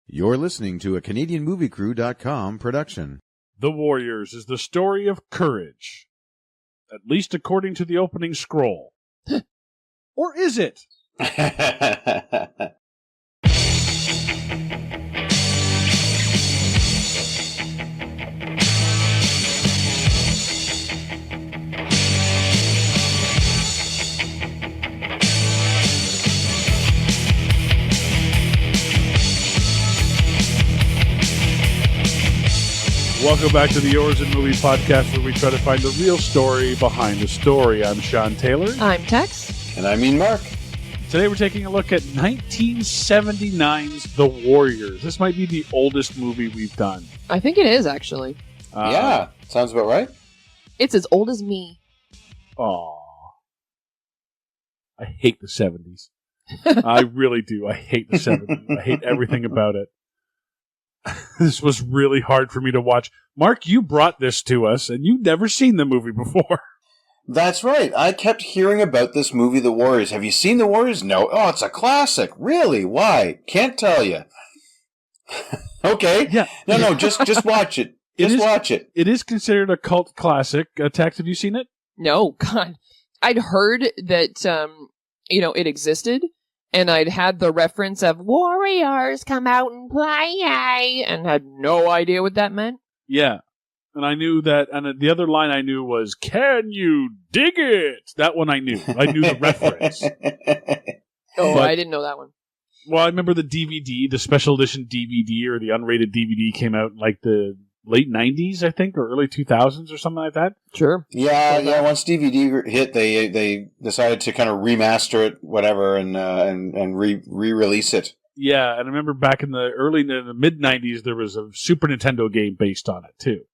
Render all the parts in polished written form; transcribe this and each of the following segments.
You're listening to a CanadianMovieCrew.com production. The Warriors is the story of courage, at least according to the opening scroll. Or is it? Welcome back to the Yours in Movie podcast, where we try to find the real story behind the story. I'm Sean Taylor. I'm Tex. And I mean Mark. Today we're taking a look at 1979's The Warriors. This might be the oldest movie we've done. I think it is, actually. Yeah, sounds about right. It's as old as me. Aw. I hate the 70s. I really do. I hate the 70s. I hate everything about it. This was really hard for me to watch. Mark, you brought this to us, and you'd never seen the movie before. That's right. I kept hearing about this movie, The Warriors. Have you seen The Warriors? No. Oh, it's a classic. Really? Why? Can't tell you. Okay. Yeah. No, just watch it. Watch it. It is considered a cult classic. Tex, have you seen it? No, God. I'd heard that, it existed, and I'd had the reference of Warriors come out and play, and had no idea what that meant. Yeah. And I knew that, and the other line I knew was, "Can you dig it?" That one I knew. I knew the reference. I didn't know that one. Well, I remember the DVD, the special edition DVD, or the unrated DVD came out in like the late 90s, I think, or early 2000s or something like that. Sure. Yeah. Once DVD hit, they decided to kind of remaster it, whatever, and re-release it. Yeah, and I remember back in the mid 90s, there was a Super Nintendo game based on it too.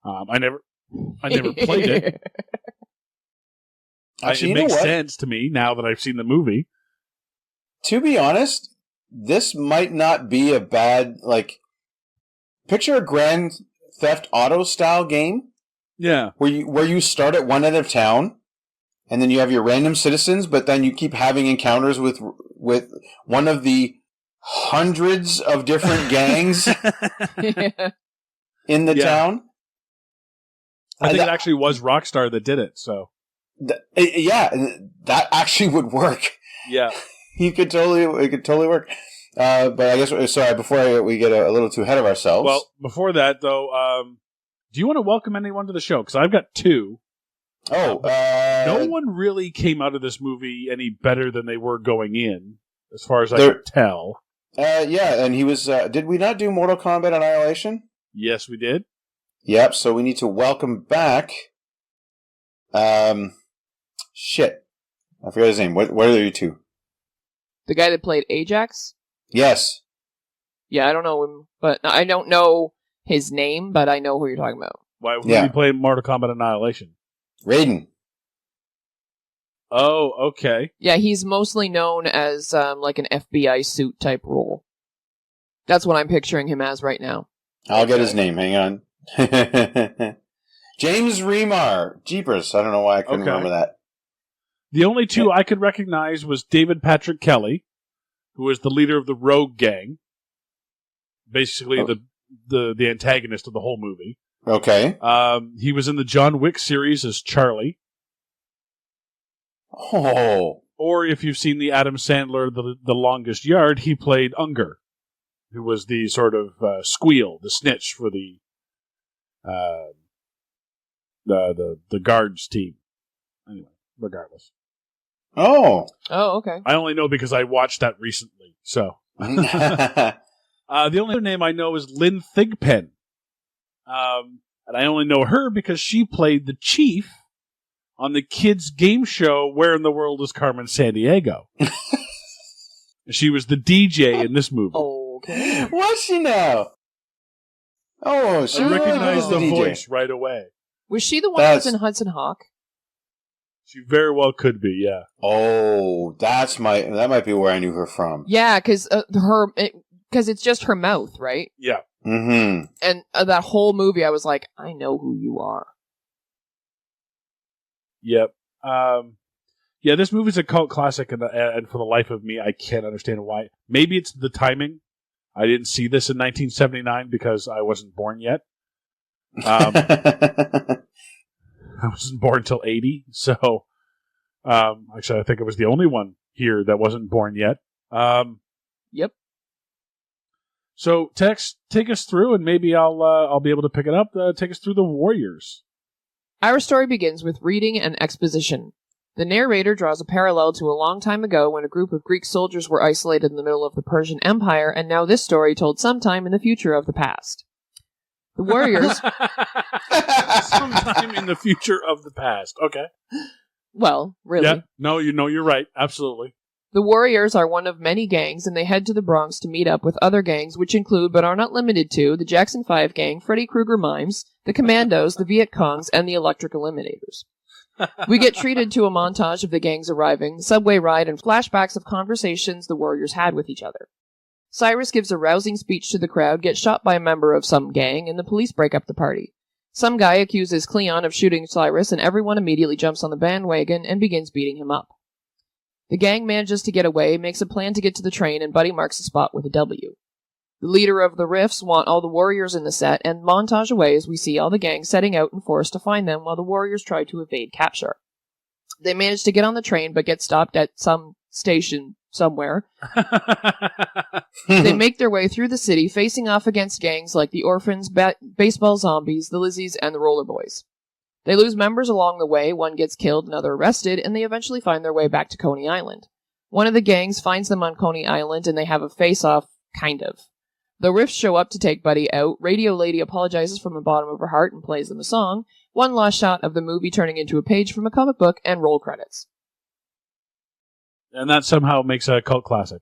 I never played it. Actually, it makes sense to me now that I've seen the movie. To be honest, this might not be a bad, picture a Grand Theft Auto style game. Yeah. Where you start at one end of town, and then you have your random citizens, but then you keep having encounters with one of the hundreds of different gangs in the town. I think it actually was Rockstar that did it, so. That actually would work. Yeah. It could totally work. But I guess, sorry, before we get a little too ahead of ourselves. Well, before that, though, do you want to welcome anyone to the show? Because I've got two. No one really came out of this movie any better than they were going in, as far as I could tell. Yeah, and he was, did we not do Mortal Kombat Annihilation? Yes, we did. Yep, so we need to welcome back, shit. I forgot his name. What are you two? The guy that played Ajax? Yes. Yeah, I don't know him, but I don't know his name, but I know who you're talking about. Why would he play Mortal Kombat Annihilation? Raiden. Oh, okay. Yeah, he's mostly known as like an FBI suit type role. That's what I'm picturing him as right now. I'll get his name. Hang on. James Remar. Jeepers. I don't know why I couldn't remember that. The only two I could recognize was David Patrick Kelly, who was the leader of the Rogue Gang. Basically the antagonist of the whole movie. Okay. He was in the John Wick series as Charlie. Oh. Or if you've seen the Adam Sandler, The Longest Yard, he played Unger, who was the sort of squeal, the snitch for the guards team. Anyway, regardless. Oh, okay. I only know because I watched that recently. So, the only other name I know is Lynn Thigpen, and I only know her because she played the chief on the kids' game show Where in the World is Carmen Sandiego. She was the DJ in this movie. Okay. What's she now? Oh, she recognized the DJ. voice right away. Was she the one that was in Hudson Hawk? She very well could be, yeah. Oh, that might be where I knew her from. Yeah, because it's just her mouth, right? Yeah. Mm-hmm. And that whole movie, I was like, I know who you are. Yep. Yeah, this movie's a cult classic, and for the life of me, I can't understand why. Maybe it's the timing. I didn't see this in 1979 because I wasn't born yet. I wasn't born until 80, so actually I think I was the only one here that wasn't born yet. Yep. So, Tex, take us through, and maybe I'll be able to pick it up. Take us through the Warriors. Our story begins with reading and exposition. The narrator draws a parallel to a long time ago when a group of Greek soldiers were isolated in the middle of the Persian Empire, and now this story told sometime in the future of the past. The Warriors... Sometime in the future of the past. Okay. Well, really. Yeah. No, you're right. Absolutely. The Warriors are one of many gangs, and they head to the Bronx to meet up with other gangs, which include, but are not limited to, the Jackson 5 gang, Freddy Krueger Mimes, the Commandos, the Viet Congs, and the Electric Eliminators. We get treated to a montage of the gangs arriving, the subway ride, and flashbacks of conversations the Warriors had with each other. Cyrus gives a rousing speech to the crowd, gets shot by a member of some gang, and the police break up the party. Some guy accuses Cleon of shooting Cyrus, and everyone immediately jumps on the bandwagon and begins beating him up. The gang manages to get away, makes a plan to get to the train, and Buddy marks the spot with a W. The leader of the Riffs want all the Warriors in the set, and montage away as we see all the gang setting out in force to find them while the Warriors try to evade capture. They manage to get on the train, but get stopped at some station somewhere. They make their way through the city, facing off against gangs like the Orphans, Baseball Zombies, the Lizzies, and the Roller Boys. They lose members along the way, one gets killed, another arrested, and they eventually find their way back to Coney Island. One of the gangs finds them on Coney Island, and they have a face-off, kind of. The Riffs show up to take Buddy out, Radio Lady apologizes from the bottom of her heart and plays them a song, one last shot of the movie turning into a page from a comic book, and roll credits. And that somehow makes a cult classic.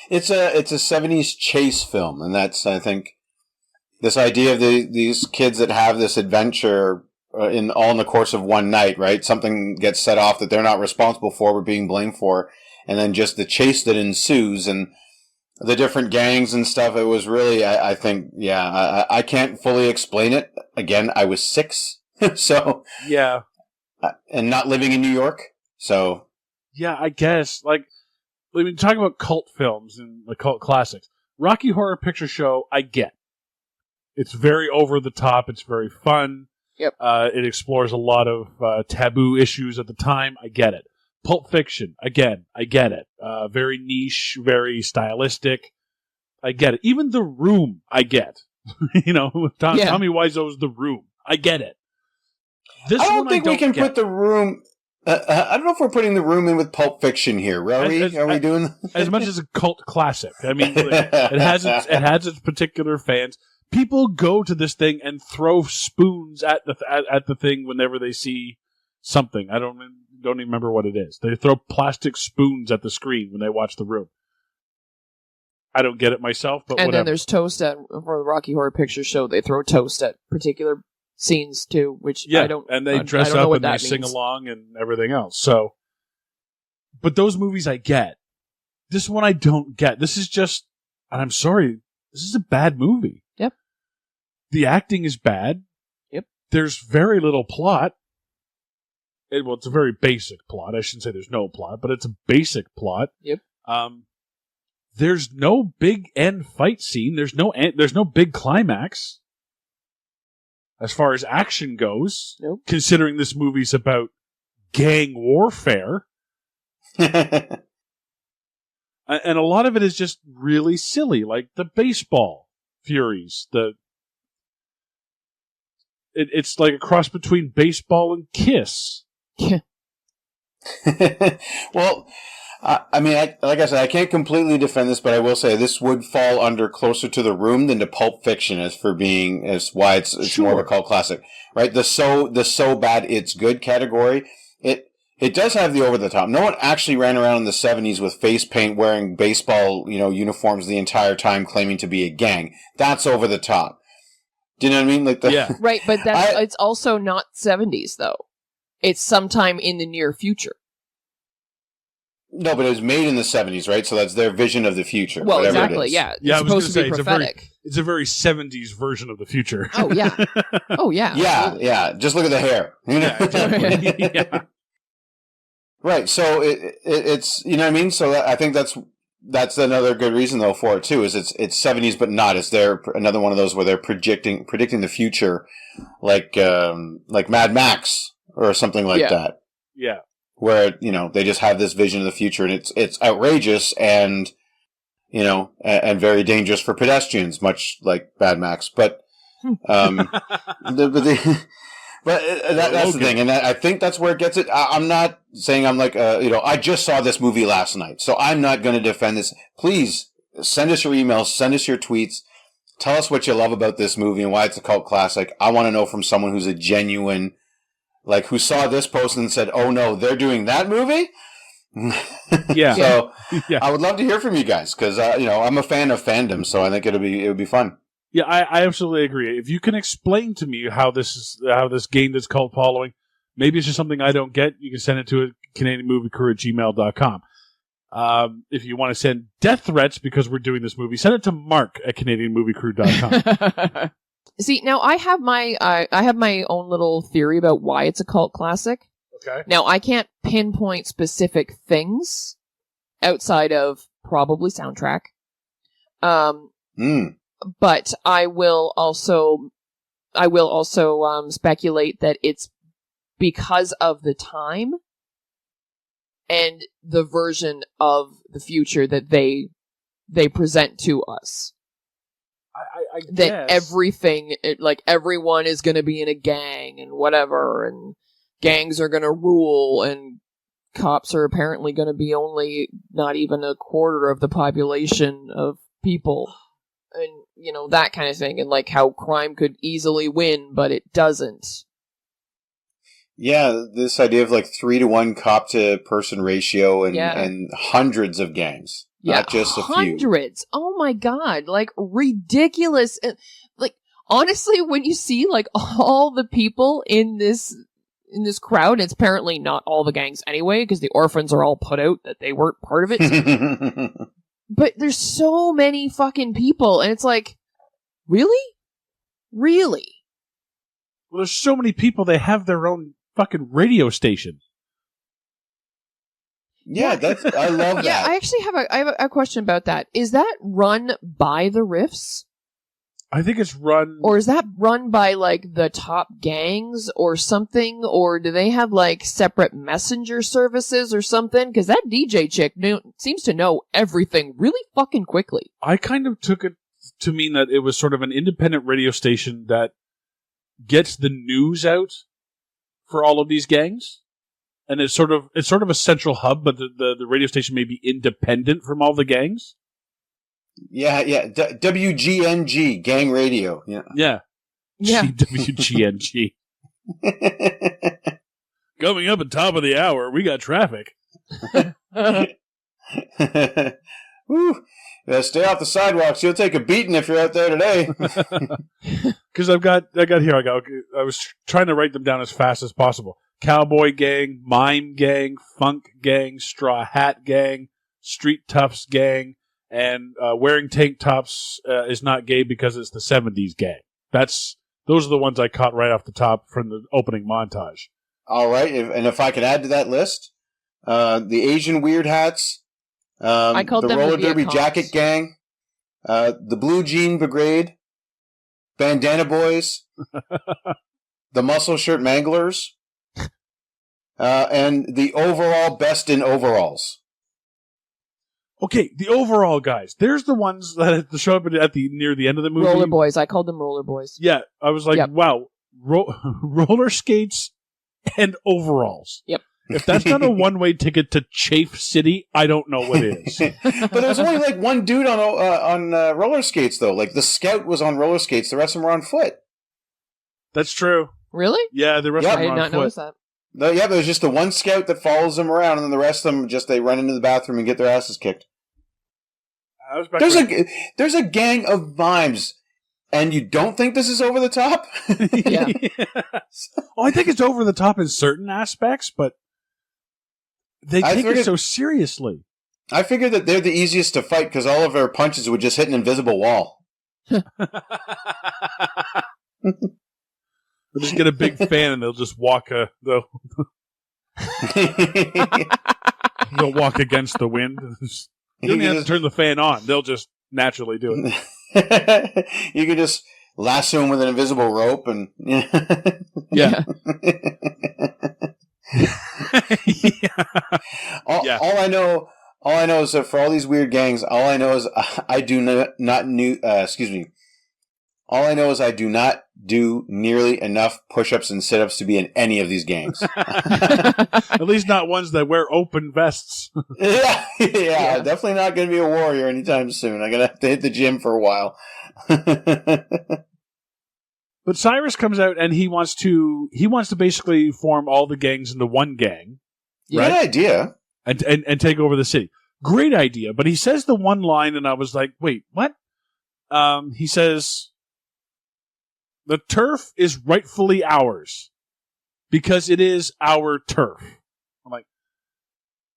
It's a 70s chase film, and that's, I think, this idea of these kids that have this adventure in the course of one night, right? Something gets set off that they're not responsible for, but being blamed for, and then just the chase that ensues and the different gangs and stuff. It was really, I think, yeah, I can't fully explain it. Again, I was 6, so yeah, and not living in New York, so yeah, I guess talking about cult films and the cult classics, Rocky Horror Picture Show, I get. It's very over the top. It's very fun. Yep. It explores a lot of taboo issues at the time. I get it. Pulp Fiction, again, I get it. Very niche, very stylistic. I get it. Even The Room, I get. Tommy Wiseau's The Room. I get it. I don't think we can put The Room. I don't know if we're putting The Room in with Pulp Fiction here. Are we doing as much as a cult classic? I mean, it has its particular fans. People go to this thing and throw spoons at the thing whenever they see something. I don't even remember what it is. They throw plastic spoons at the screen when they watch The Room. I don't get it myself, but and whatever. Then there's toast for the Rocky Horror Picture Show. They throw toast at particular scenes too, which I don't. And they dress up and they sing along and everything else. So, but those movies I get. This one I don't get. This is just, and I'm sorry, this is a bad movie. Yep. The acting is bad. Yep. There's very little plot. It's a very basic plot. I shouldn't say there's no plot, but it's a basic plot. Yep. There's no big end fight scene. There's no big climax. As far as action goes, nope. Considering this movie's about gang warfare. And a lot of it is just really silly, like the baseball furies. It's like a cross between baseball and Kiss. Yeah. Well, I mean, like I said, I can't completely defend this, but I will say this would fall under closer to The Room than to Pulp Fiction as why it's sure. more of a cult classic, right? The so bad it's good category. It does have the over the top. No one actually ran around in the 70s with face paint, wearing baseball, uniforms the entire time, claiming to be a gang. That's over the top. Do you know what I mean? Yeah. Right, but it's also not 70s though. It's sometime in the near future. No, but it was made in the 70s, right? So that's their vision of the future. Well, exactly. It is. Yeah. Yeah, it's supposed to be prophetic. It's a very 70s version of the future. Oh, yeah. Oh, yeah. Yeah. Just look at the hair. Yeah, exactly. Yeah. Right. So it's, you know what I mean? So I think that's that's another good reason though for it too. Is it's 70s but not. It's another one of those where they're predicting the future, like Mad Max or something like that. Yeah. Where they just have this vision of the future, and it's outrageous and and very dangerous for pedestrians, much like Mad Max. But that's the thing, and I think that's where it gets it. I'm not saying I'm like, I just saw this movie last night, so I'm not going to defend this. Please send us your emails, send us your tweets, tell us what you love about this movie and why it's a cult classic. I want to know from someone who's a genuine, like, who saw this post and said, "Oh no, they're doing that movie." Yeah. So I would love to hear from you guys because I'm a fan of fandom, so I think it would be fun. Yeah, I absolutely agree. If you can explain to me how this gained its cult following, maybe it's just something I don't get, you can send it to CanadianMovieCrew@gmail.com. If you want to send death threats because we're doing this movie, send it to Mark@CanadianMovieCrew.com. See, now I have my own little theory about why it's a cult classic. Okay. Now I can't pinpoint specific things outside of probably soundtrack. But I will also speculate that it's because of the time and the version of the future that they present to us. I that guess. Everyone is going to be in a gang and whatever, and gangs are going to rule, and cops are apparently going to be only not even a quarter of the population of people. And, that kind of thing. And, like, how crime could easily win, but it doesn't. Yeah, this idea of, like, 3-to-1 cop-to-person ratio and hundreds of gangs. Yeah, not just a few. Hundreds! Oh, my God. Like, ridiculous. Like, honestly, when you see, like, all the people in this crowd, it's apparently not all the gangs anyway, because the orphans are all put out that they weren't part of it. But there's so many fucking people, and it's like, really? Really? Well, there's so many people, they have their own fucking radio station. Yeah, I love that. Yeah, I actually have a question about that. Is that run by the Riffs? I think it's run... Or is that run by, like, the top gangs or something? Or do they have, like, separate messenger services or something? Because that DJ chick seems to know everything really fucking quickly. I kind of took it to mean that it was sort of an independent radio station that gets the news out for all of these gangs. And it's sort of a central hub, but the radio station may be independent from all the gangs. Yeah. WGNG, gang radio. Yeah. WGNG. Coming up at top of the hour, we got traffic. Woo. Stay off the sidewalks. You'll take a beating if you're out there today. Because I was trying to write them down as fast as possible. Cowboy gang, mime gang, funk gang, straw hat gang, street toughs gang, and wearing tank tops is not gay because it's the 70s gang. Those are the ones I caught right off the top from the opening montage. All right, and if I could add to that list, the Asian weird hats, I called the them roller the derby Vietcongs. jacket gang, the blue jean brigade, bandana boys, the muscle shirt manglers, and the overall best in overalls. Okay, the overall guys. There's the ones that show up near the end of the movie. Roller boys. I called them roller boys. Yeah, I was like, Yep. wow, roller skates and overalls. Yep. If that's not a one-way ticket to Chafe City, I don't know what is. But there's only like one dude on roller skates though. Like the scout was on roller skates. The rest of them were on foot. That's true. Really? Yeah, the rest Yep. of I them did are on not notice foot. that. Yeah, there's just the one scout that follows them around, and then the rest of them they run into the bathroom and get their asses kicked. There's a gang of mimes, and you don't think this is over the top? Yeah. Well, I think it's over the top in certain aspects, but they take it so seriously. I figured that they're the easiest to fight because all of their punches would just hit an invisible wall. They'll just get a big fan and they'll just walk. They'll walk against the wind. You don't even have to turn the fan on. They'll just naturally do it. You could just lasso him with an invisible rope and... Yeah. All I know is that for all these weird gangs, all I know is I do not do nearly enough push-ups and sit-ups to be in any of these gangs. At least not ones that wear open vests. Yeah, definitely not going to be a warrior anytime soon. I'm going to have to hit the gym for a while. But Cyrus comes out and he wants to basically form all the gangs into one gang. Right? Good idea. And take over the city. Great idea. But he says the one line and I was like, wait, what? He says, the turf is rightfully ours because it is our turf. I'm like,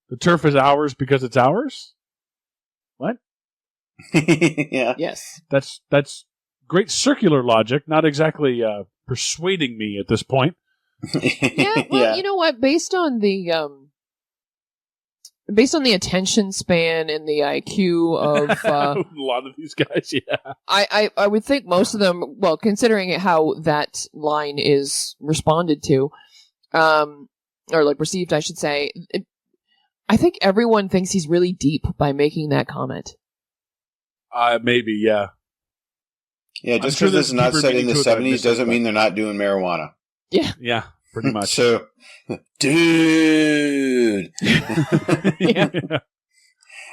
the turf is ours because it's ours? What? Yeah. Yes. That's great circular logic, not exactly persuading me at this point. Yeah, well, you know what? Based on the attention span and the IQ of a lot of these guys, yeah, I would think most of them. Well, considering how that line is responded to, or like received, I should say, I think everyone thinks he's really deep by making that comment. Maybe, yeah. Yeah, just because it's not set in the 70s doesn't mean they're not doing marijuana. Yeah. Yeah, pretty much. So, dude. Yeah.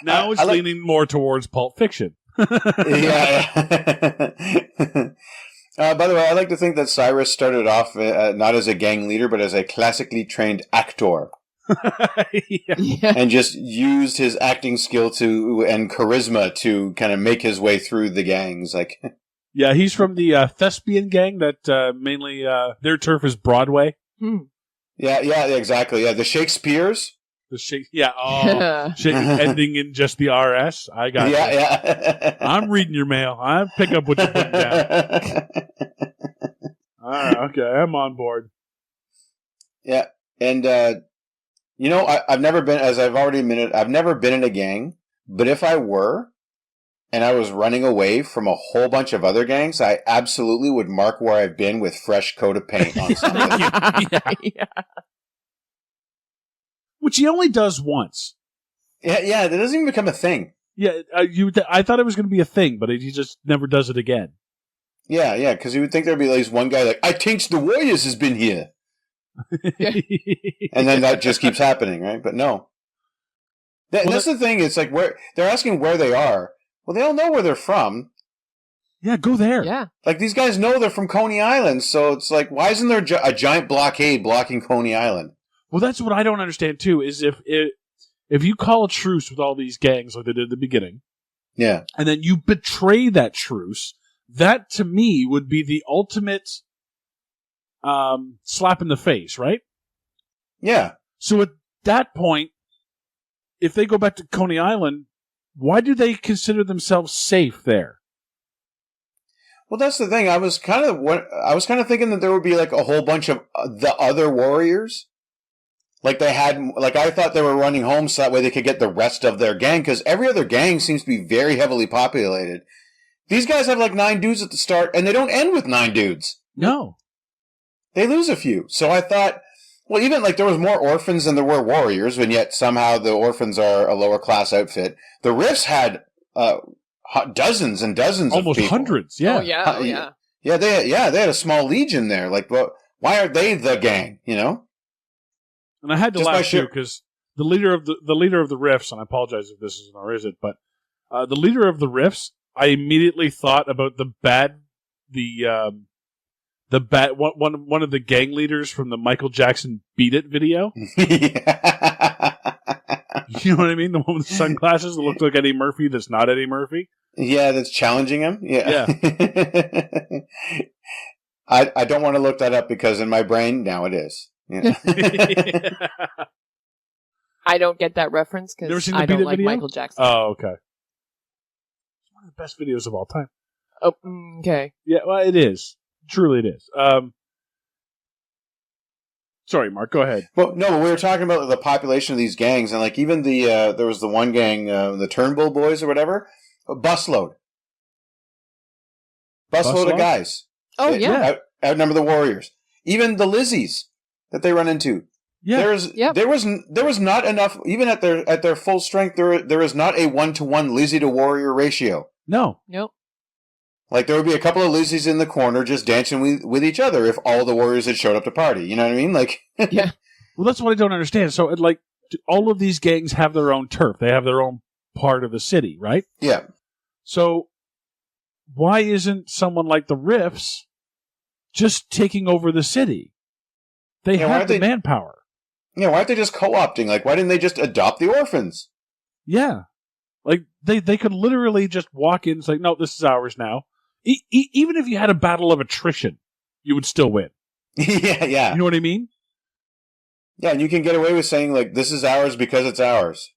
Now it's leaning more towards Pulp Fiction. Yeah. By the way, I like to think that Cyrus started off not as a gang leader, but as a classically trained actor. Yeah. And just used his acting skill and charisma to kind of make his way through the gangs. Like, yeah, he's from the thespian gang that mainly their turf is Broadway. Yeah, exactly. Yeah, the Shakespeare's. Ending in just the RS. I got it. Yeah. I'm reading your mail. I pick up what you're putting down. All right, okay, I'm on board. Yeah, and I've never been, as I've already admitted, I've never been in a gang. But if I were, and I was running away from a whole bunch of other gangs, I absolutely would mark where I've been with fresh coat of paint on something. Yeah. Which he only does once. Yeah, that doesn't even become a thing. Yeah, I thought it was going to be a thing, but he just never does it again. Yeah, because you would think there'd be at least one guy like, I think the Warriors has been here. And then that just keeps happening, right? But no. That's the thing. It's like they're asking where they are. Well, they don't know where they're from. Yeah, go there. Yeah. Like, these guys know they're from Coney Island, so it's like, why isn't there a giant blockade blocking Coney Island? Well, that's what I don't understand, too, is if you call a truce with all these gangs like they did at the beginning, yeah, and then you betray that truce, that, to me, would be the ultimate slap in the face, right? Yeah. So at that point, if they go back to Coney Island, why do they consider themselves safe there? Well, that's the thing. I was kind of thinking that there would be like a whole bunch of the other warriors. Like I thought they were running home so that way they could get the rest of their gang, because every other gang seems to be very heavily populated. These guys have like 9 dudes at the start, and they don't end with 9 dudes. No. They lose a few. So I thought, well, even like there was more orphans than there were warriors, and yet somehow the orphans are a lower class outfit. The Riffs had dozens and dozens almost of people. hundreds, yeah. Oh, yeah. Yeah, they had a small legion there. Like, well, why aren't they the gang, you know? And I had to laugh too, because the leader of the Riffs, and I apologize if this isn't or is it, but the leader of the Riffs, I immediately thought about one of the gang leaders from the Michael Jackson "Beat It" video. You know what I mean? The one with the sunglasses that looks like Eddie Murphy. That's not Eddie Murphy. Yeah, that's challenging him. Yeah. I don't want to look that up because in my brain now it is. Yeah. I don't get that reference because I don't like Michael Jackson. Oh, okay. It's one of the best videos of all time. Oh, okay. Yeah, well, it is. Truly it is. Sorry, Mark, go ahead. Well, no, we were talking about the population of these gangs, and like even there was the one gang, the Turnbull Boys or whatever, a busload of guys. Oh, They yeah. outnumber the Warriors. Even the Lizzies that they run into. Yeah. There was not enough, even at their full strength. There is not a 1-to-1 Lizzie to Warrior ratio. No. Nope. Like there would be a couple of Lizzies in the corner just dancing with each other if all the Warriors had showed up to party. You know what I mean? Like, Yeah. Well, that's what I don't understand. So, like, all of these gangs have their own turf. They have their own part of the city, right? Yeah. So, why isn't someone like the Riffs just taking over the city? They have the manpower. Yeah, why aren't they just co-opting? Like, why didn't they just adopt the orphans? Yeah. Like, they could literally just walk in and say, no, this is ours now. Even if you had a battle of attrition, you would still win. Yeah. You know what I mean? Yeah, and you can get away with saying, like, this is ours because it's ours.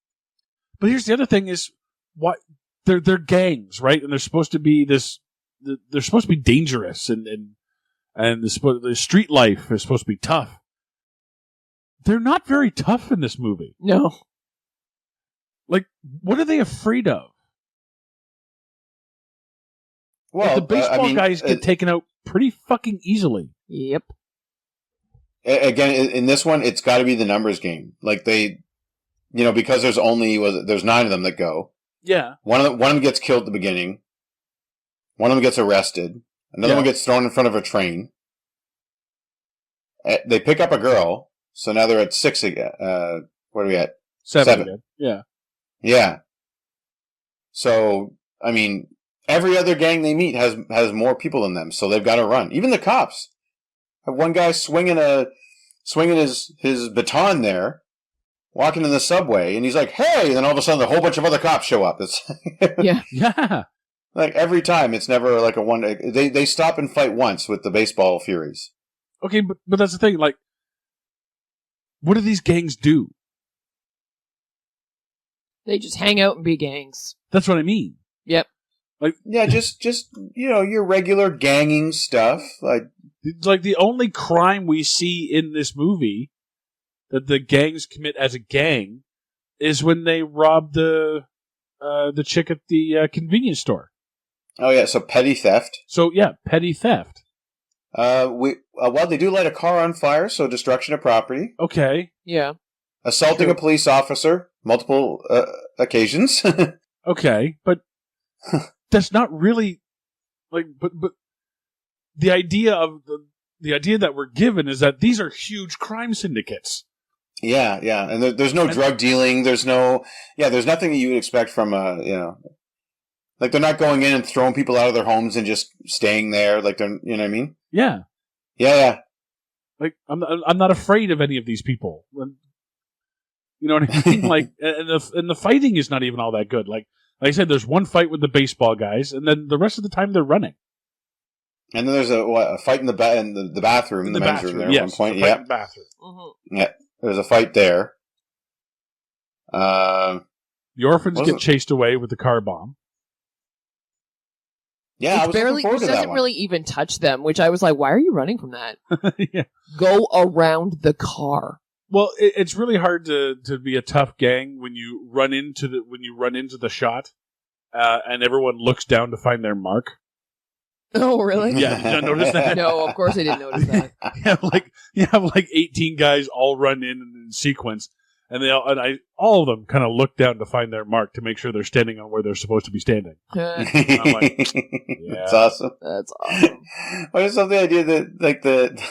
But here's the other thing is, why they're gangs, right? And they're supposed to be they're supposed to be dangerous and the street life is supposed to be tough. They're not very tough in this movie. No. Like, what are they afraid of? Well, Like, the baseball guys get taken out pretty fucking easily. Yep. Again, in this one, it's got to be the numbers game. Like because there's 9 of them that go. Yeah. One of them gets killed at the beginning. One of them gets arrested. Another one gets thrown in front of a train. They pick up a girl, so now they're at 6 again. What are we at? 7 again. Yeah. Yeah. So, I mean, every other gang they meet has more people than them, so they've got to run. Even the cops have one guy swinging his baton there, walking in the subway, and he's like, "Hey!" And then all of a sudden, a whole bunch of other cops show up. It's Yeah. Yeah. like every time. It's never like a one. They stop and fight once with the baseball furies. Okay, but that's the thing. Like, what do these gangs do? They just hang out and be gangs. That's what I mean. Yep. Like, Yeah, just your regular ganging stuff. like the only crime we see in this movie that the gangs commit as a gang is when they rob the chick at the convenience store. Oh yeah, so petty theft. So yeah, petty theft. Well, they do light a car on fire, so destruction of property. Okay. Yeah. Assaulting a police officer, multiple occasions. Okay, but that's not really like. But the idea of the idea that we're given is that these are huge crime syndicates. Yeah, and there's no drug dealing. There's nothing that you would expect from like they're not going in and throwing people out of their homes and just staying there. Like they're, you know what I mean? Yeah. Yeah. Like I'm not afraid of any of these people. You know what I mean? Like, and the fighting is not even all that good. Like I said, there's one fight with the baseball guys, and then the rest of the time they're running. And then there's a fight in the bathroom, in the men's room there at one point. Yeah, bathroom. Mm-hmm. Yeah, there's a fight there. The orphans get chased away with the car bomb. Yeah, I was looking forward to that doesn't one. really even touch them, which I was like, why are you running from that? Yeah. Go around the car. Well, it's really hard to be a tough gang when you run into the shot, and everyone looks down to find their mark. Oh, really? Yeah, did you not notice that? No, of course I didn't notice that. You have like 18 guys all run in sequence, and all of them kind of look down to find their mark to make sure they're standing on where they're supposed to be standing. I'm like, yeah. That's awesome. That's awesome. I just love the idea that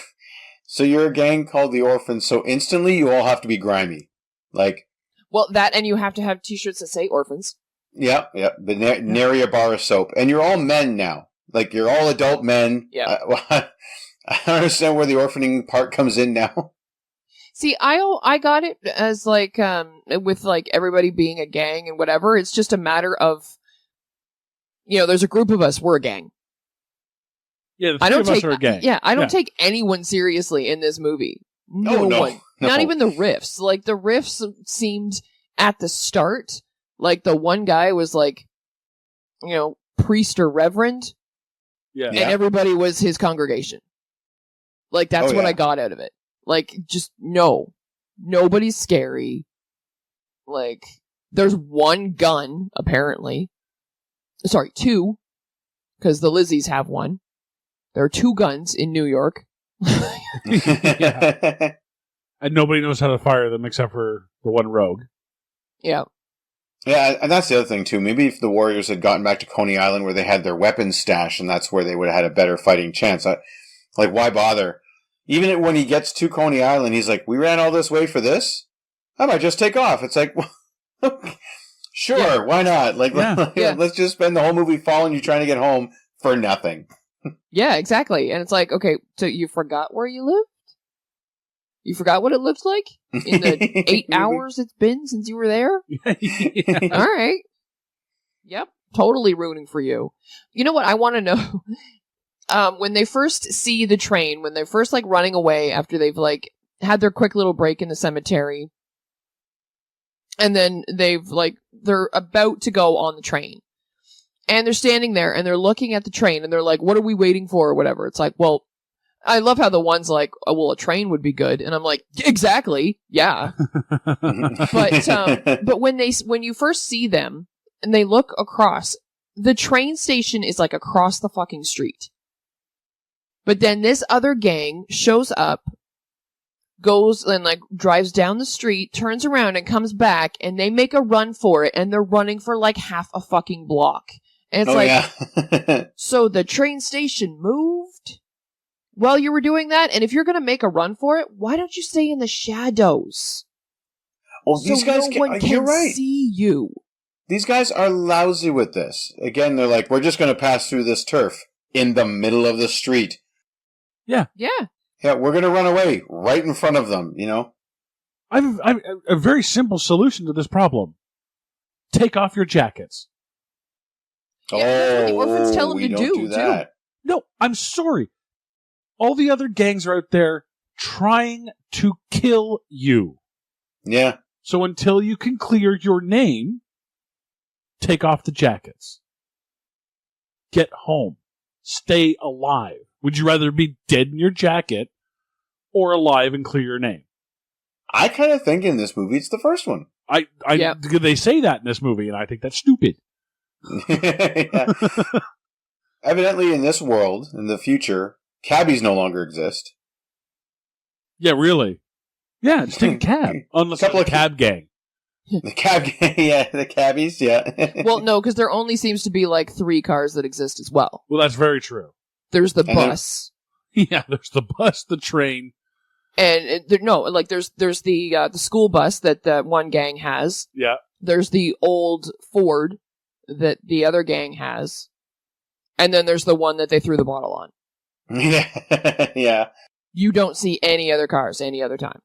so you're a gang called the Orphans, so instantly you all have to be grimy. Like, well, that, and you have to have t-shirts that say orphans. Yep. Nary a bar of soap. And you're all men now. Like, you're all adult men. Yeah. I don't understand where the orphaning part comes in now. See, I got it as like, with like everybody being a gang and whatever. It's just a matter of, there's a group of us, we're a gang. Yeah, the three of us are a gang. Yeah, I don't take anyone seriously in this movie. No one. No. Not even the riffs. Like, the riffs seemed at the start, like the one guy was like, priest or reverend. Yeah. And everybody was his congregation. Like, that's what I got out of it. Like, just, no. Nobody's scary. Like, there's one gun, apparently. Sorry, two. Because the Lizzies have one. There are 2 guns in New York. Yeah. And nobody knows how to fire them except for the one rogue. Yeah. Yeah, and that's the other thing, too. Maybe if the Warriors had gotten back to Coney Island where they had their weapons stash, and that's where they would have had a better fighting chance. Like, why bother? Even when he gets to Coney Island, he's like, we ran all this way for this? I might just take off. It's like, sure, Yeah. why not? Like, Yeah. let's just spend the whole movie following you trying to get home for nothing. Yeah, exactly. And it's like, okay, so you forgot where you lived? You forgot what it looks like? In the 8 hours it's been since you were there? Yeah. All right. Yep. Totally rooting for you. You know what I want to know? When they first see the train, when they're first like running away after they've like had their quick little break in the cemetery, and then they're about to go on the train, and they're standing there and they're looking at the train and they're like, what are we waiting for or whatever? It's like, well, I love how the one's like, oh, well, a train would be good. And I'm like, exactly. Yeah. But when you first see them and they look across, the train station is like across the fucking street. But then this other gang shows up, goes and like drives down the street, turns around and comes back, and they make a run for it, and they're running for like half a fucking block. And it's yeah. So the train station moved while you were doing that? And if you're going to make a run for it, why don't you stay in the shadows? Well, these guys no one can you're right. see you. These guys are lousy with this. Again, they're like, we're just going to pass through this turf in the middle of the street. Yeah. Yeah. Yeah, we're going to run away right in front of them, you know? I've a very simple solution to this problem. Take off your jackets. Yeah, that's what the orphans tell them we to don't do, that. too. No, I'm sorry. All the other gangs are out there trying to kill you. Yeah. So until you can clear your name, take off the jackets. Get home. Stay alive. Would you rather be dead in your jacket or alive and clear your name? I kind of think in this movie it's the first one. Yeah. They say that in this movie, and I think that's stupid. Yeah. Evidently, in this world, in the future, cabbies no longer exist. Yeah, really. Yeah, just take a cab. Unless it's a cab gang. The cab gang, yeah, the cabbies, yeah. Well, no, because there only seems to be like 3 cars that exist as well. Well, that's very true. There's the bus. Yeah, there's the bus, the train. And there's the school bus that the one gang has. Yeah. There's the old Ford that the other gang has. And then there's the one that they threw the bottle on. Yeah. Yeah. You don't see any other cars any other time.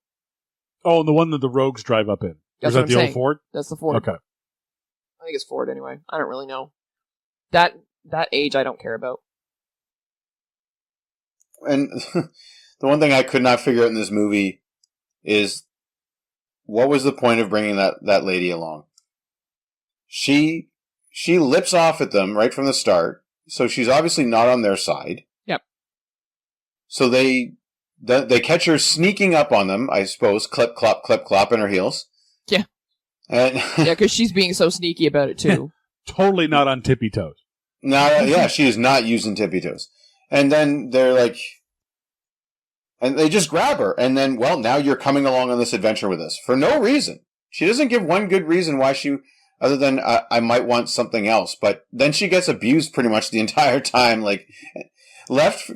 Oh, and the one that the rogues drive up in. That's Is that what the I'm old saying. Ford? That's the Ford. Okay. I think it's Ford anyway. I don't really know. That age I don't care about. And the one thing I could not figure out in this movie is what was the point of bringing that lady along? She lips off at them right from the start, so she's obviously not on their side. Yep. So they catch her sneaking up on them, I suppose, clip, clop in her heels. Yeah. And Yeah, because she's being so sneaky about it too. Totally not on tippy toes. No, yeah, she is not using tippy toes. And then they're like, and they just grab her. And then, well, now you're coming along on this adventure with us for no reason. She doesn't give one good reason why other than I might want something else. But then she gets abused pretty much the entire time. Like,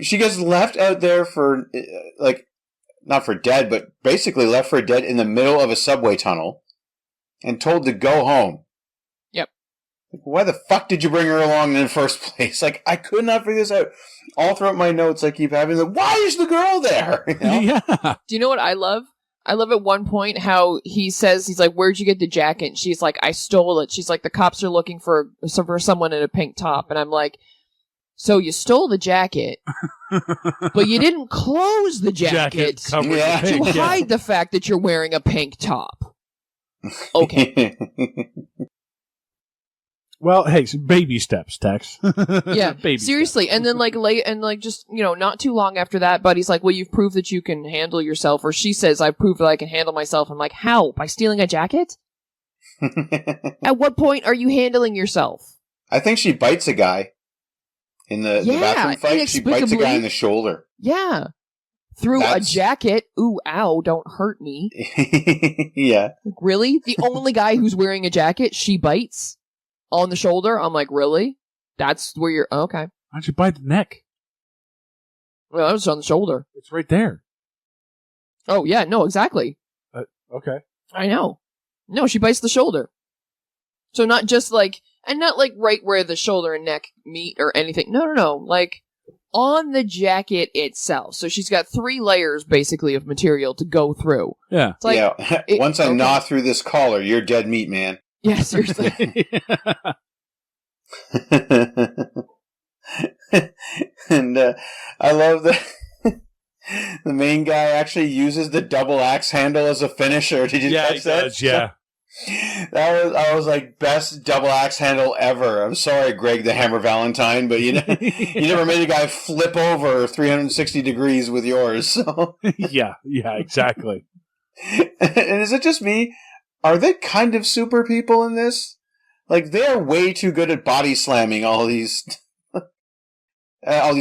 she gets left out there for, like, not for dead, but basically left for dead in the middle of a subway tunnel and told to go home. Yep. Why the fuck did you bring her along in the first place? Like, I could not figure this out. All throughout my notes, I keep having why is the girl there? You know? Yeah. Do you know what I love? I love at one point how he says, he's like, where'd you get the jacket? And she's like, I stole it. She's like, the cops are looking for someone in a pink top. And I'm like, so you stole the jacket, but you didn't close the jacket covered with Yeah. pink. to hide the fact that you're wearing a pink top. Okay. Well, hey, some baby steps, Tex. Yeah, Baby seriously. steps. And then just, not too long after that, Buddy's like, well, you've proved that you can handle yourself. Or she says, I've proved that I can handle myself. I'm like, how? By stealing a jacket? At what point are you handling yourself? I think she bites a guy in the bathroom fight. She bites a guy in the shoulder. Yeah. Through a jacket. Ooh, ow, don't hurt me. Yeah. Really? The only guy who's wearing a jacket, she bites on the shoulder? I'm like, really? That's where you're... Okay. Why don't you bite the neck? Well, that was on the shoulder. It's right there. Oh, yeah, no, exactly. Okay. I know. No, she bites the shoulder. So not just like... And not like right where the shoulder and neck meet or anything. No. Like... on the jacket itself. So she's got 3 layers, basically, of material to go through. Yeah. It's like, Once I gnaw through this collar, you're dead meat, man. Yeah, seriously. And I love that the main guy actually uses the double axe handle as a finisher. Did you catch that? Does, yeah. I was like, best double axe handle ever. I'm sorry, Greg the Hammer Valentine, but you never made a guy flip over 360 degrees with yours. So. Yeah, exactly. And is it just me? Are they kind of super people in this? Like, they are way too good at body slamming all these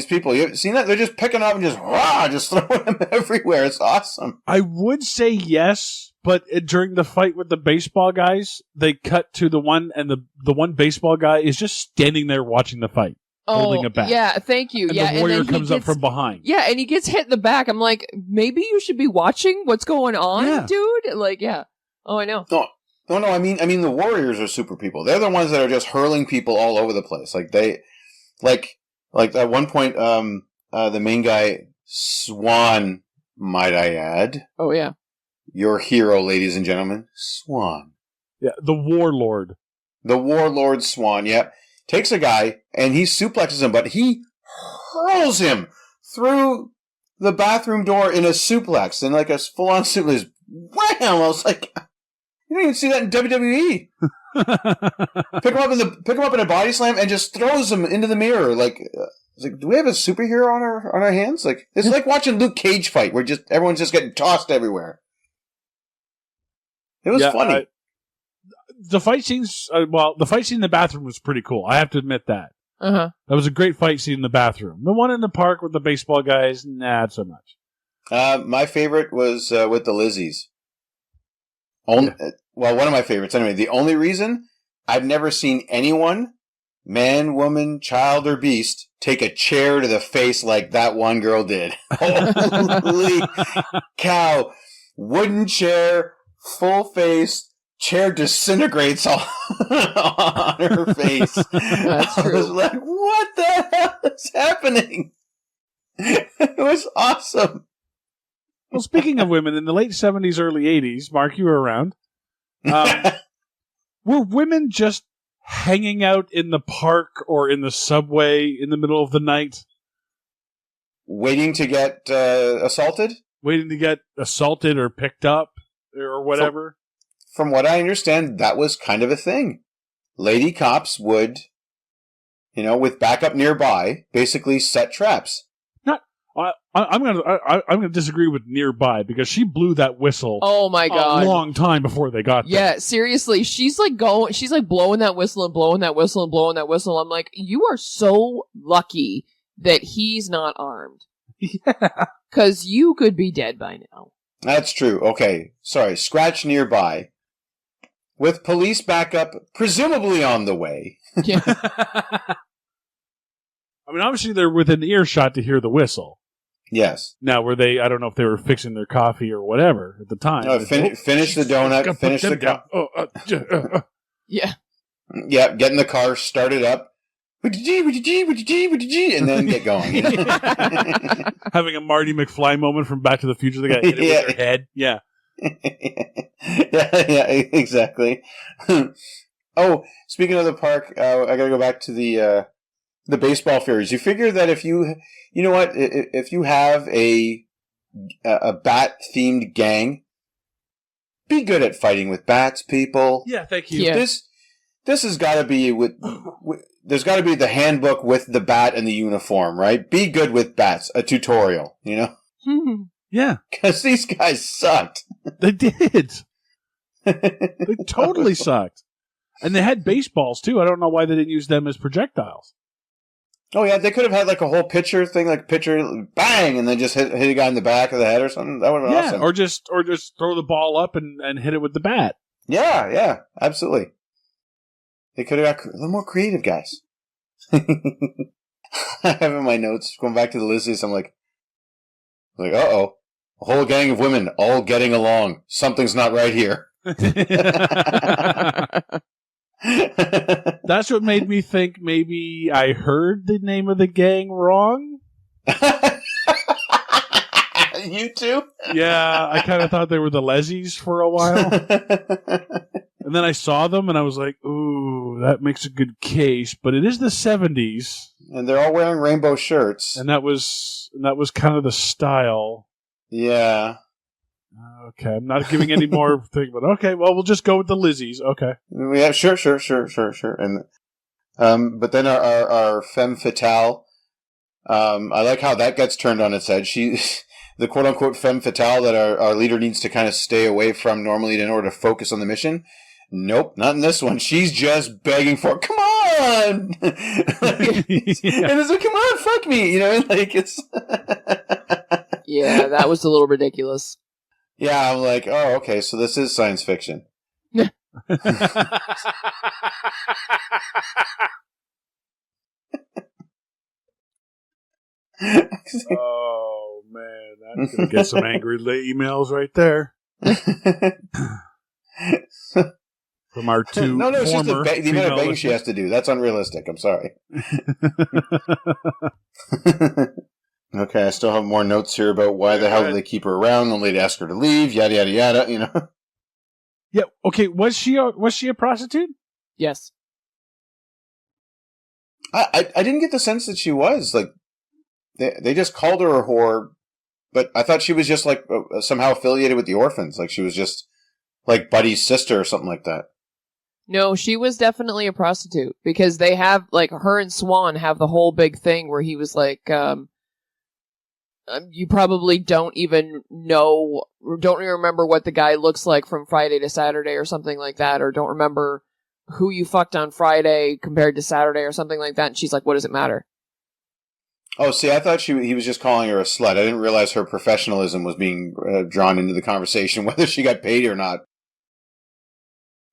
people. You seen that? They're just picking up and just throwing them everywhere. It's awesome. I would say yes, but during the fight with the baseball guys, they cut to the one, and the one baseball guy is just standing there watching the fight, holding a bat. Yeah, thank you. And yeah, the warrior and then comes up from behind. Yeah, and he gets hit in the back. I'm like, maybe you should be watching what's going on, dude. Like, yeah. Oh, I know. No. I mean, the Warriors are super people. They're the ones that are just hurling people all over the place. Like like at one point, the main guy, Swan, might I add. Oh, yeah. Your hero, ladies and gentlemen, Swan. Yeah, the warlord. The warlord Swan, yeah. Takes a guy, and he suplexes him, but he hurls him through the bathroom door in a suplex, in like a full-on suplex. Wham! I was like, you don't even see that in WWE. Pick him up in a body slam and just throws him into the mirror. Like, do we have a superhero on our hands? Like, it's like watching Luke Cage fight, where everyone's just getting tossed everywhere. It was funny. The fight scenes, the fight scene in the bathroom was pretty cool. I have to admit that. Uh-huh. That was a great fight scene in the bathroom. The one in the park with the baseball guys, not so much. My favorite was with the Lizzies. Well, one of my favorites anyway. The only reason I've never seen anyone, man, woman, child, or beast, take a chair to the face like that one girl did. Holy cow. Wooden chair, full face, chair disintegrates on her face. That's true. I was like, what the hell is happening? It was awesome. Well, speaking of women, in the late 70s, early 80s, Mark, you were around. Were women just hanging out in the park or in the subway in the middle of the night? Waiting to get assaulted? Waiting to get assaulted or picked up or whatever? From what I understand, that was kind of a thing. Lady cops would, with backup nearby, basically set traps. I'm gonna disagree with nearby because she blew that whistle. Oh my god! A long time before they got there. Yeah, seriously, she's like blowing that whistle and blowing that whistle and blowing that whistle. I'm like, you are so lucky that he's not armed. Yeah, because you could be dead by now. That's true. Okay, sorry. Scratch nearby, with police backup presumably on the way. Yeah. I mean, obviously they're within earshot to hear the whistle. Yes. Now, I don't know if they were fixing their coffee or whatever at the time. No, finish the donut, finish the car. Yeah. Yeah, get in the car, start it up, and then get going. Having a Marty McFly moment from Back to the Future. They got hit with their head. Yeah. yeah, exactly. Oh, speaking of the park, I got to go back to the baseball fairies. You figure that if if you have a bat themed gang, be good at fighting with bats, people. Yeah, thank you. Yeah. this has got to be there's got to be the handbook with the bat and the uniform, right? Be good with bats, a tutorial, you know? Yeah. Because these guys sucked. They did. They totally sucked. And they had baseballs, too. I don't know why they didn't use them as projectiles. Oh, yeah, they could have had like a whole pitcher thing, like pitcher, bang, and then just hit a guy in the back of the head or something. That would have been awesome. Or just throw the ball up and hit it with the bat. Yeah, absolutely. They could have got a little more creative, guys. I have in my notes, going back to the Lizzies, I'm like, uh-oh. A whole gang of women all getting along. Something's not right here. That's what made me think maybe I heard the name of the gang wrong. You too? Yeah, I kind of thought they were the Lezzies for a while. And then I saw them and I was like, ooh, that makes a good case. But it is the 70s. And they're all wearing rainbow shirts. And that was kind of the style. Yeah. Okay, I'm not giving any more thing, but okay, well, we'll just go with the Lizzies. Okay. Yeah, sure. And but then our femme fatale, I like how that gets turned on its head. She, the quote unquote femme fatale that our leader needs to kind of stay away from normally in order to focus on the mission. Nope, not in this one. She's just begging for, come on! And it's like, come on, fuck me! You know, like it's. Yeah, that was a little ridiculous. Yeah, I'm like, oh, okay, so this is science fiction. Oh, man, that's going to get some angry emails right there. From our two No, it's just the amount of begging listeners. she has to do. That's unrealistic. I'm sorry. Okay, I still have more notes here about why the hell did they keep her around, only to ask her to leave, yada, yada, yada, you know? Yeah, okay, was she a prostitute? Yes. I didn't get the sense that she was. Like, they just called her a whore, but I thought she was just, like, somehow affiliated with the orphans. Like, she was just, like, Buddy's sister or something like that. No, she was definitely a prostitute, because they have, like, her and Swan have the whole big thing where he was like, you probably don't even remember what the guy looks like from Friday to Saturday or something like that, or don't remember who you fucked on Friday compared to Saturday or something like that. And she's like, what does it matter? Oh, see, I thought he was just calling her a slut. I didn't realize her professionalism was being drawn into the conversation, whether she got paid or not.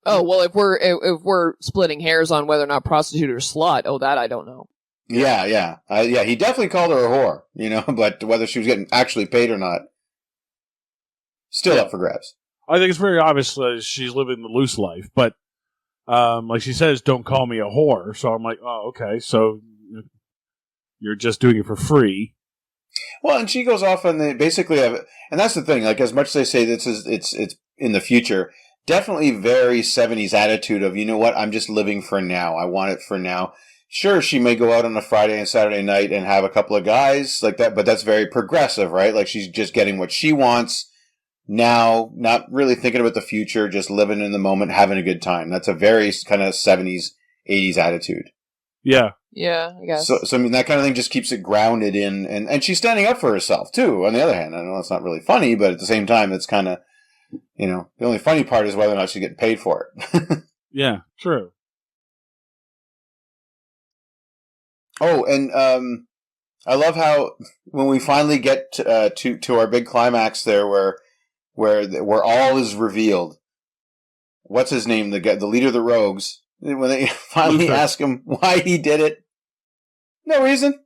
Oh, well, if we're splitting hairs on whether or not prostitute or slut, that I don't know. Yeah. He definitely called her a whore, you know, but whether she was getting actually paid or not, still up for grabs. I think it's very obvious she's living the loose life, but like she says, don't call me a whore. So I'm like, oh, okay, so you're just doing it for free. Well, and she goes off on and that's the thing. Like, as much as they say it's in the future, definitely very 70s attitude of, you know what, I'm just living for now. I want it for now. Sure, she may go out on a Friday and Saturday night and have a couple of guys like that, but that's very progressive, right? Like, she's just getting what she wants now, not really thinking about the future, just living in the moment, having a good time. That's a very kind of 70s, 80s attitude. Yeah. Yeah, I guess. So I mean, that kind of thing just keeps it grounded in, and she's standing up for herself, too, on the other hand. I know it's not really funny, but at the same time, it's kind of, you know, the only funny part is whether or not she's getting paid for it. Yeah, true. Oh, and I love how when we finally get to our big climax there, where all is revealed. What's his name? The leader of the Rogues. When they finally ask him why he did it, no reason.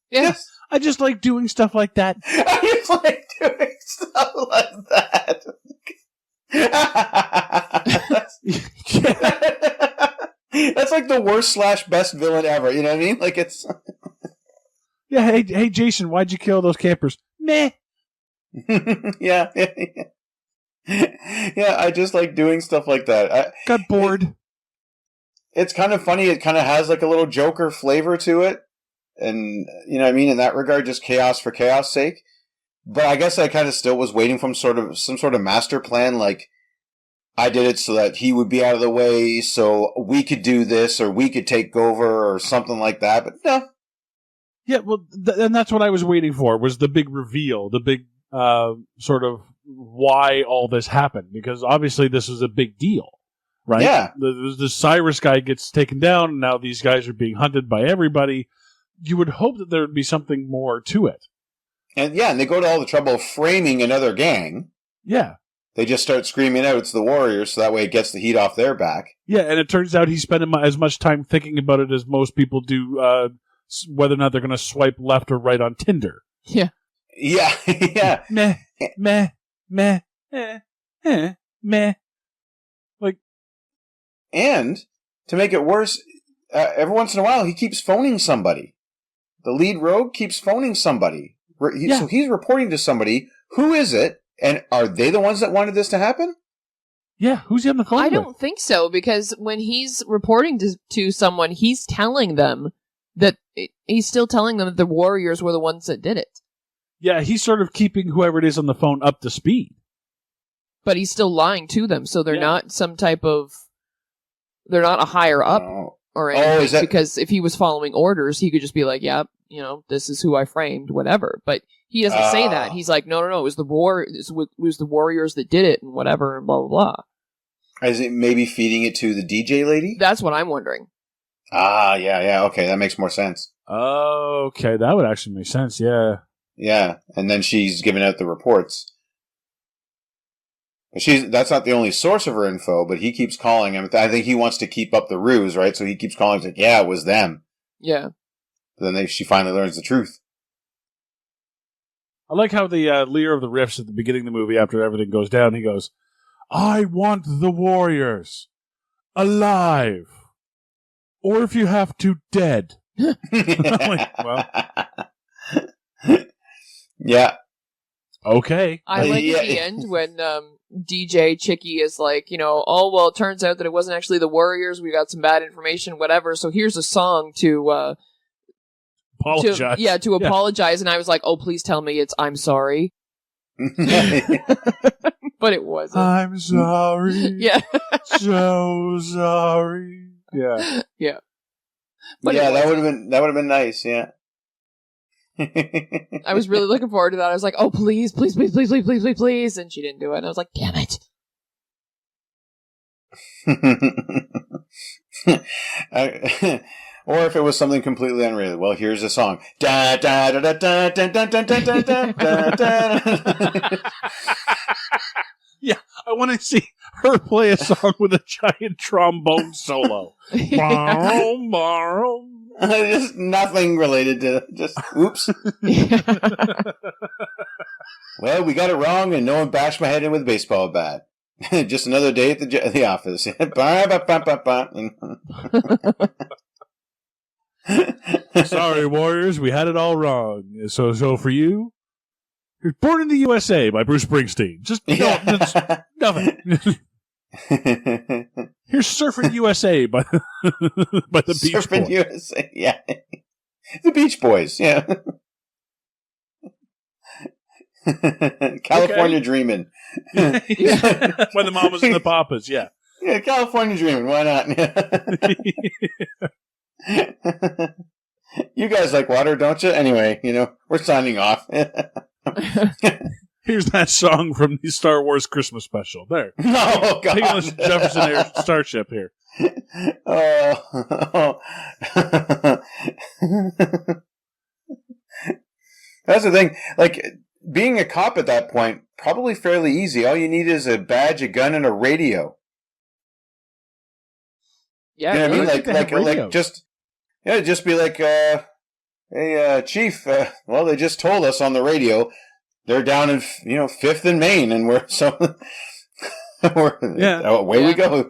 Yeah, I just like doing stuff like that. I just like doing stuff like that. That's like the worst / best villain ever. You know what I mean? Like, it's. Yeah. Hey, Jason, why'd you kill those campers? Meh. Yeah. Yeah, I just like doing stuff like that. Got bored. It's kind of funny. It kind of has like a little Joker flavor to it. And, you know what I mean? In that regard, just chaos for chaos sake. But I guess I kind of still was waiting for some sort of master plan. Like, I did it so that he would be out of the way, so we could do this, or we could take over, or something like that. But no. Yeah, well, and that's what I was waiting for, was the big reveal, the big sort of why all this happened. Because obviously this was a big deal, right? Yeah. The Cyrus guy gets taken down, and now these guys are being hunted by everybody. You would hope that there would be something more to it. And they go to all the trouble of framing another gang. Yeah. They just start screaming out, it's the Warriors, so that way it gets the heat off their back. Yeah, and it turns out he's spending as much time thinking about it as most people do, whether or not they're going to swipe left or right on Tinder. Yeah. Yeah, yeah. Meh, meh, meh, meh. Like, and to make it worse, every once in a while he keeps phoning somebody. The lead rogue keeps phoning somebody. So he's reporting to somebody. Who is it? And are they the ones that wanted this to happen? Yeah, who's he on the phone I with? don't think so, because when he's reporting to someone, he's telling them that he's still telling them that the Warriors were the ones that did it. Yeah, he's sort of keeping whoever it is on the phone up to speed. But he's still lying to them, so they're not some type of... They're not a higher up or anything, is that... because if he was following orders, he could just be like, yeah, this is who I framed, whatever. But he doesn't say that. He's like, no, it was the Warriors that did it, and whatever, and blah, blah, blah. Is it maybe feeding it to the DJ lady? That's what I'm wondering. Yeah, okay, that makes more sense. Okay, that would actually make sense, yeah. Yeah, and then she's giving out the reports. That's not the only source of her info, but he keeps calling him. I think he wants to keep up the ruse, right? So he keeps calling, like, yeah, it was them. Yeah. But then she finally learns the truth. I like how the leader of the Riffs at the beginning of the movie, after everything goes down, he goes, I want the Warriors alive. Or if you have to, dead. Like, well. Yeah. Okay. I like at the end when DJ Chicky is like, oh, well, it turns out that it wasn't actually the Warriors. We got some bad information, whatever. So here's a song to apologize. To apologize. And I was like, oh, please tell me it's I'm sorry. But it wasn't. I'm sorry. Yeah. So sorry. Yeah. Yeah. But yeah, that would have been nice, yeah. I was really looking forward to that. I was like, oh, please, please, please, please, please, please, please, please. And she didn't do it. And I was like, damn it. Or if it was something completely unrelated. Well, here's a song. Da da da da da da da da da da da da. Yeah, I want to see her play a song with a giant trombone solo. Just nothing related to just oops. Well, we got it wrong, and no one bashed my head in with a baseball bat. Just another day at the office. Sorry, Warriors, we had it all wrong. So for you, you're Born in the USA by Bruce Springsteen. Just nothing. Here's Surfing USA by the Beach Boys. Surfing USA, yeah. The Beach Boys, yeah. California Dreamin'. By the Mamas and the Papas, yeah. Yeah, California Dreamin', why not? You guys like water, don't you? Anyway, we're signing off. Here's that song from the Star Wars Christmas special. There. Oh, God. Taking this Jefferson Air Starship here. Oh. That's the thing. Like, being a cop at that point, probably fairly easy. All you need is a badge, a gun, and a radio. Yeah, you know what I mean? Like just be like, hey, Chief, well, they just told us on the radio they're down in, 5th and Main, and we're away we go,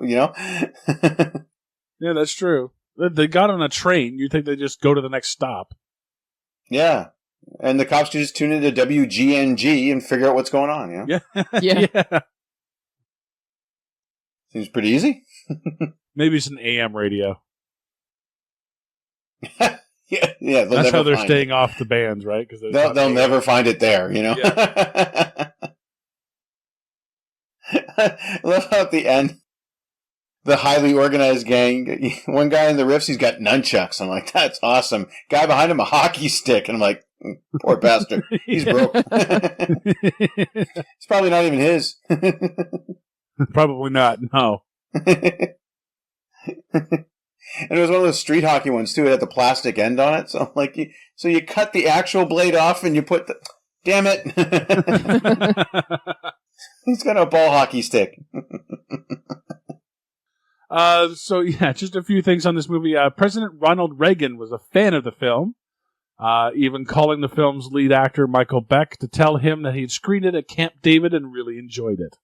Yeah, that's true. They got on a train. You'd think they just go to the next stop. Yeah. And the cops can just tune into WGNG and figure out what's going on, Yeah. Yeah. Seems pretty easy. Maybe it's an AM radio. Yeah. That's how they're staying off the bands, right? Because they'll never find it there, Yeah. I love how at the end, the highly organized gang, one guy in the riffs, he's got nunchucks. I'm like, that's awesome. Guy behind him, a hockey stick. And I'm like, poor bastard. He's broke. It's probably not even his. Probably not, no. And it was one of those street hockey ones, too. It had the plastic end on it. So I'm like, you cut the actual blade off and you put the... Damn it. He's got a ball hockey stick. Just a few things on this movie. President Ronald Reagan was a fan of the film, even calling the film's lead actor, Michael Beck, to tell him that he'd screened it at Camp David and really enjoyed it.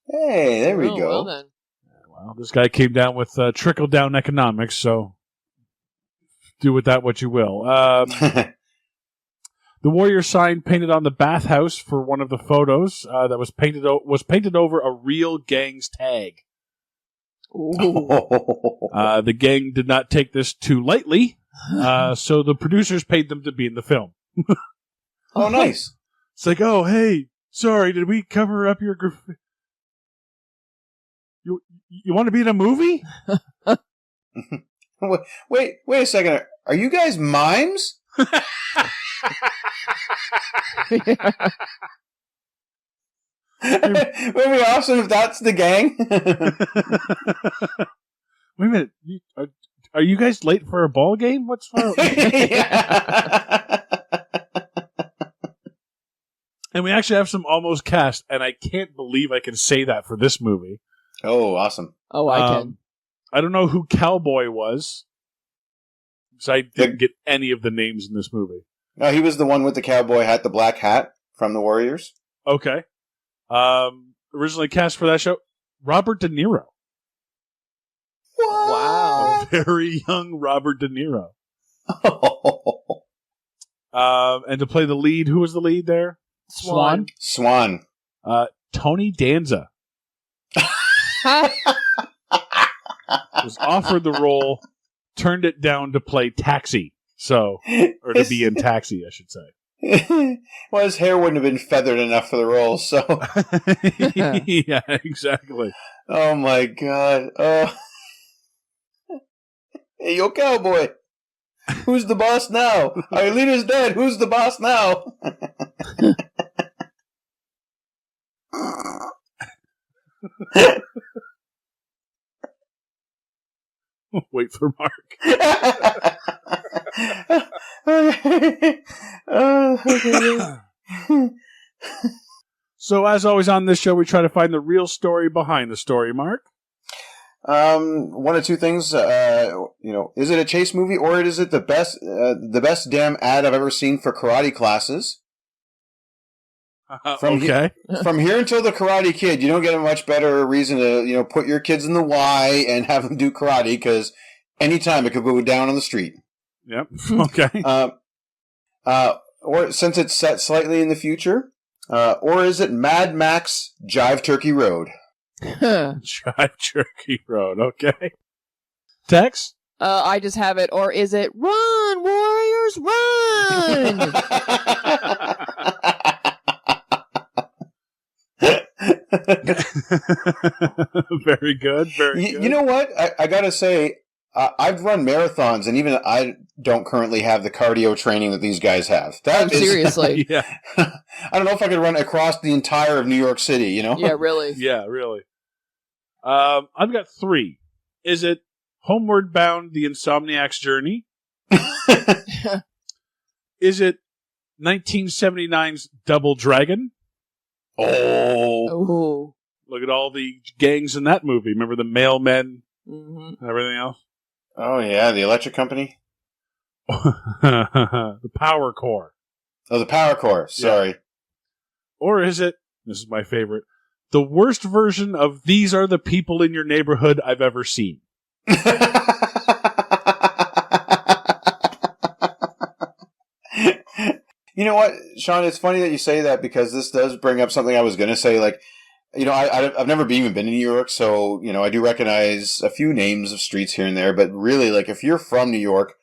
Hey, there we go. Well then. Well, this guy came down with trickle-down economics, so do with that what you will. The Warrior sign painted on the bathhouse for one of the photos that was painted over a real gang's tag. The gang did not take this too lightly, so the producers paid them to be in the film. Oh, nice. It's like, oh, hey, sorry, did we cover up your graffiti? You want to be in a movie? Wait a second. Are you guys mimes? Would it be awesome if that's the gang? Wait a minute. Are you guys late for a ball game? What's wrong? And we actually have some almost cast, and I can't believe I can say that for this movie. Oh, awesome. Oh, I can. I don't know who Cowboy was, so I didn't get any of the names in this movie. No, he was the one with the cowboy hat, the black hat from the Warriors. Okay. Originally cast for that show, Robert De Niro. What? Wow. A very young Robert De Niro. And to play the lead, who was the lead there? Swan. Tony Danza. Was offered the role, turned it down to play Taxi. Or to be in Taxi, I should say. Well, his hair wouldn't have been feathered enough for the role, so. Yeah, exactly. Oh my God. Hey, yo, cowboy. Who's the boss now? Our leader's dead. Who's the boss now? Wait for Mark. So, as always on this show, we try to find the real story behind the story, Mark. One of two things. Is it a chase movie or is it the best damn ad I've ever seen for karate classes? From here until the Karate Kid, you don't get a much better reason to put your kids in the Y and have them do karate, because anytime it could go down on the street. Yep. Okay. Or since it's set slightly in the future, or is it Mad Max Jive Turkey Road? Jive Turkey Road. Okay. Tex? I just have it. Or is it Run, Warriors, Run? Very good. Very good. You know what? I gotta say, I've run marathons, and even I don't currently have the cardio training that these guys have. Seriously. Yeah. I don't know if I could run across the entire of New York City, Yeah, really. Yeah, really. I've got 3. Is it Homeward Bound, The Insomniac's Journey? Is it 1979's Double Dragon? Oh. Look at all the gangs in that movie. Remember the mailmen Mm-hmm. and everything else? Oh, yeah, the Electric Company? The Power Core. Oh, the Power Core. Sorry. Yeah. Or is it, this is my favorite, the worst version of These Are the People in Your Neighborhood I've ever seen? You know what, Sean? It's funny that you say that, because this does bring up something I was going to say. Like, I've never even been in New York, so I do recognize a few names of streets here and there. But really, like, if you're from New York,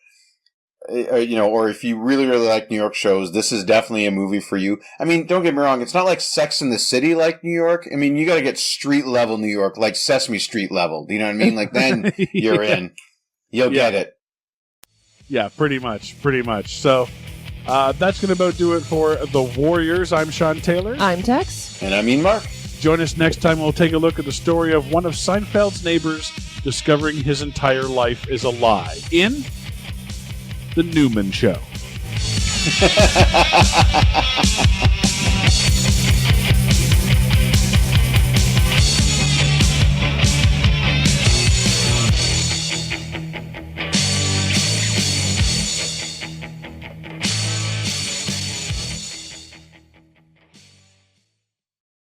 or if you really, really like New York shows, this is definitely a movie for you. I mean, don't get me wrong. It's not like Sex in the City like New York. I mean, you got to get street level New York, like Sesame Street level. Do you know what I mean? Like, then you're in. You'll get it. Yeah, pretty much. So that's going to about do it for The Warriors. I'm Sean Taylor. I'm Tex. And I mean Mark. Join us next time. We'll take a look at the story of one of Seinfeld's neighbors discovering his entire life is a lie in The Newman Show.